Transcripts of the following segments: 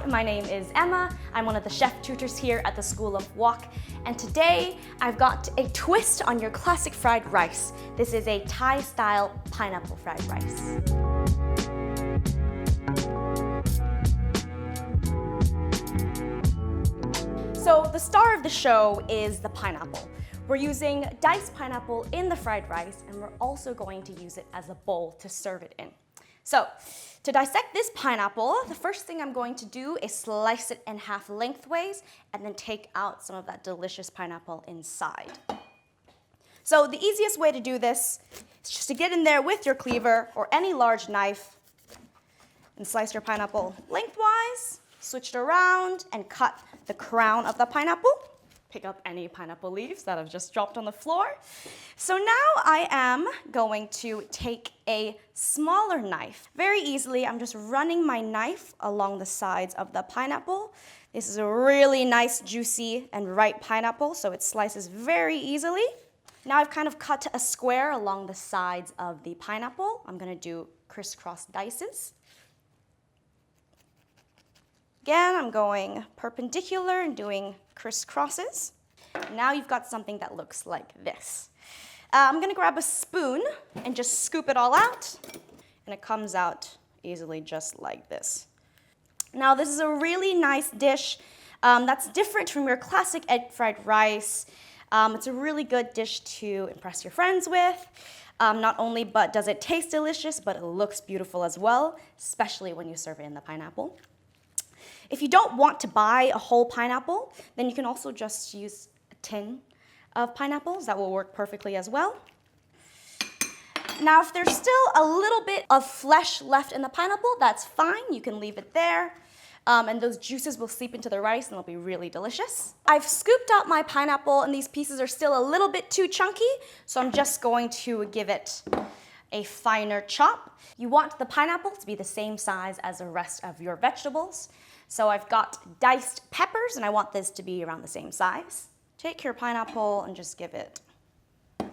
my name is Emma. I'm one of the chef tutors here at the School of Wok, and today I've got a twist on your classic fried rice. This is a Thai-style pineapple fried rice. So the star of the show is the pineapple. We're using diced pineapple in the fried rice, and we're also going to use it as a bowl to serve it in. So, to dissect this pineapple, the first thing I'm going to do is slice it in half lengthways and then take out some of that delicious pineapple inside. So the easiest way to do this is just to get in there with your cleaver or any large knife and slice your pineapple lengthwise, switch it around and cut the crown of the pineapple. Pick up any pineapple leaves that have just dropped on the floor. So now I am going to take a smaller knife. Very easily, I'm just running my knife along the sides of the pineapple. This is a really nice, juicy, and ripe pineapple, so it slices very easily. Now I've kind of cut a square along the sides of the pineapple. I'm gonna do crisscross dices. Again, I'm going perpendicular and doing crisscrosses. Now you've got something that looks like this. I'm gonna grab a spoon and just scoop it all out, and it comes out easily just like this. Now this is a really nice dish that's different from your classic egg fried rice. It's a really good dish to impress your friends with. Not only does it taste delicious, but it looks beautiful as well, especially when you serve it in the pineapple. If you don't want to buy a whole pineapple, then you can also just use a tin of pineapples. That will work perfectly as well. Now, if there's still a little bit of flesh left in the pineapple, that's fine. You can leave it there, and those juices will seep into the rice, and they'll be really delicious. I've scooped out my pineapple, and these pieces are still a little bit too chunky, so I'm just going to give it a finer chop. You want the pineapple to be the same size as the rest of your vegetables. So I've got diced peppers, and I want this to be around the same size. Take your pineapple and just give it a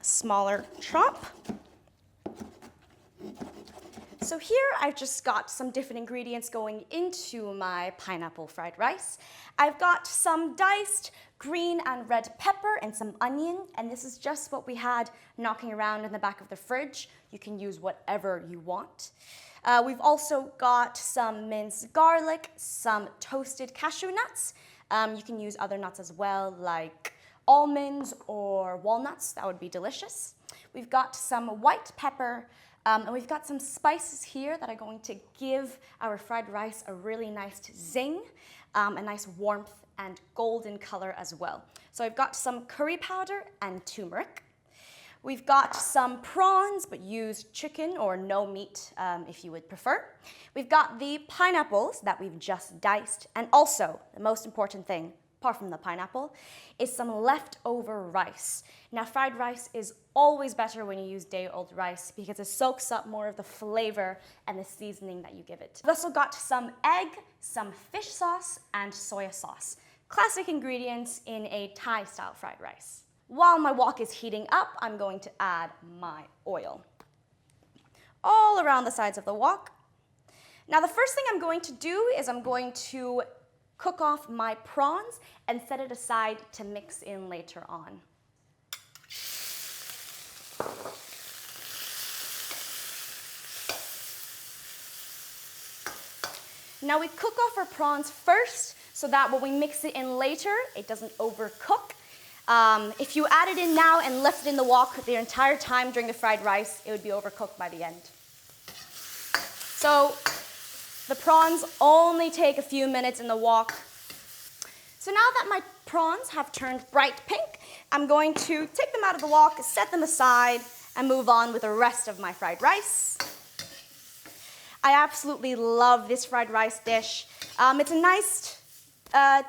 smaller chop. So here I've just got some different ingredients going into my pineapple fried rice. I've got some diced green and red pepper and some onion, and this is just what we had knocking around in the back of the fridge. You can use whatever you want. We've also got some minced garlic, some toasted cashew nuts. You can use other nuts as well, like almonds or walnuts. That would be delicious. We've got some white pepper, and we've got some spices here that are going to give our fried rice a really nice zing, a nice warmth and golden color as well. So I've got some curry powder and turmeric. We've got some prawns, but use chicken or no meat if you would prefer. We've got the pineapples that we've just diced, and also, the most important thing, apart from the pineapple, is some leftover rice. Now, fried rice is always better when you use day-old rice because it soaks up more of the flavor and the seasoning that you give it. We've also got some egg, some fish sauce, and soy sauce. Classic ingredients in a Thai-style fried rice. While my wok is heating up, I'm going to add my oil all around the sides of the wok. Now, the first thing I'm going to do is I'm going to cook off my prawns and set it aside to mix in later on. Now, we cook off our prawns first so that when we mix it in later, it doesn't overcook. If you add it in now and left it in the wok the entire time during the fried rice, it would be overcooked by the end. So the prawns only take a few minutes in the wok. So now that my prawns have turned bright pink, I'm going to take them out of the wok, set them aside, and move on with the rest of my fried rice. I absolutely love this fried rice dish. It's a nice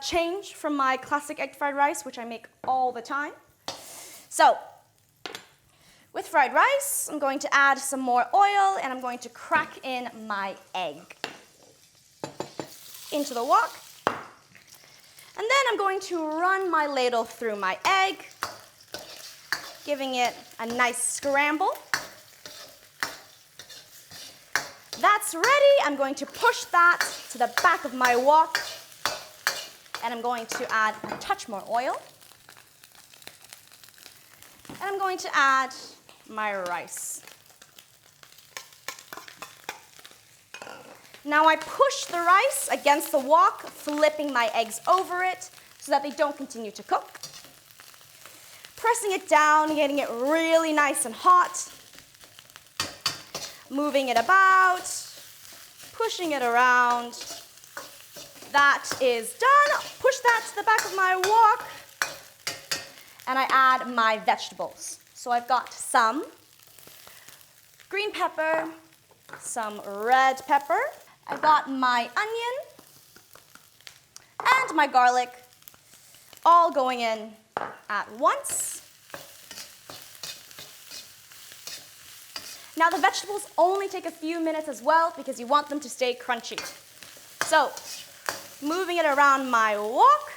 change from my classic egg fried rice, which I make all the time. So, with fried rice, I'm going to add some more oil, and I'm going to crack in my egg into the wok. And then I'm going to run my ladle through my egg, giving it a nice scramble. That's ready. I'm going to push that to the back of my wok, and I'm going to add a touch more oil. And I'm going to add my rice. Now I push the rice against the wok, flipping my eggs over it so that they don't continue to cook. Pressing it down, getting it really nice and hot. Moving it about, pushing it around. That is done. Push that to the back of my wok. And I add my vegetables. So I've got some green pepper, some red pepper. I've got my onion and my garlic all going in at once. Now the vegetables only take a few minutes as well because you want them to stay crunchy. So, moving it around my wok,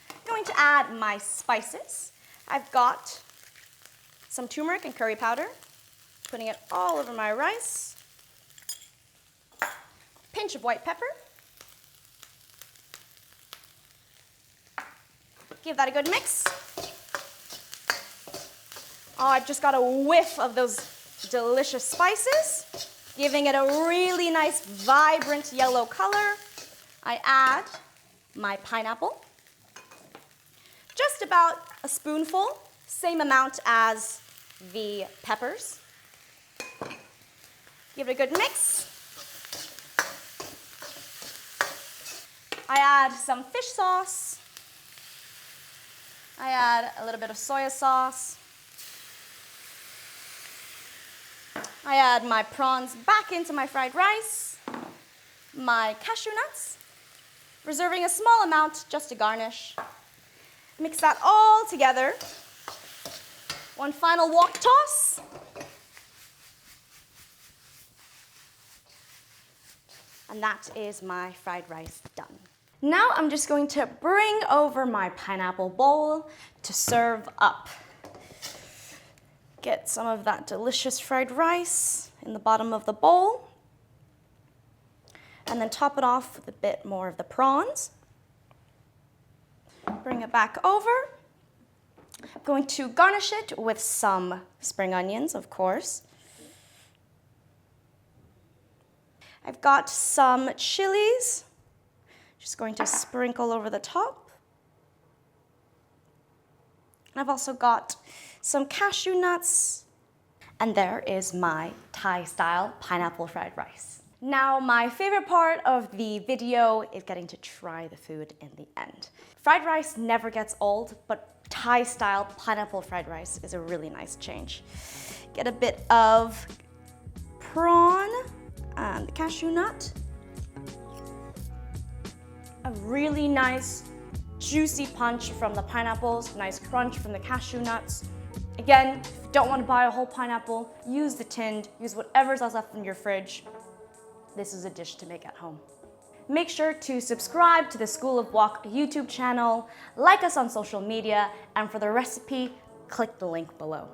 I'm going to add my spices. I've got some turmeric and curry powder, putting it all over my rice. Pinch of white pepper. Give that a good mix. Oh, I've just got a whiff of those delicious spices, giving it a really nice, vibrant yellow color. I add my pineapple. Just about a spoonful, same amount as the peppers. Give it a good mix. I add some fish sauce. I add a little bit of soy sauce. I add my prawns back into my fried rice, my cashew nuts, reserving a small amount just to garnish. Mix that all together. One final wok toss. And that is my fried rice done. Now I'm just going to bring over my pineapple bowl to serve up. Get some of that delicious fried rice in the bottom of the bowl. And then top it off with a bit more of the prawns. Bring it back over. I'm going to garnish it with some spring onions, of course. I've got some chilies. Just going to sprinkle over the top. And I've also got some cashew nuts. And there is my Thai-style pineapple fried rice. Now, my favorite part of the video is getting to try the food in the end. Fried rice never gets old, but Thai-style pineapple fried rice is a really nice change. Get a bit of prawn and the cashew nut. A really nice juicy punch from the pineapples, nice crunch from the cashew nuts. Again, if you don't want to buy a whole pineapple, use the tinned, use whatever's else left in your fridge. This is a dish to make at home. Make sure to subscribe to the School of Wok YouTube channel, like us on social media, and for the recipe, click the link below.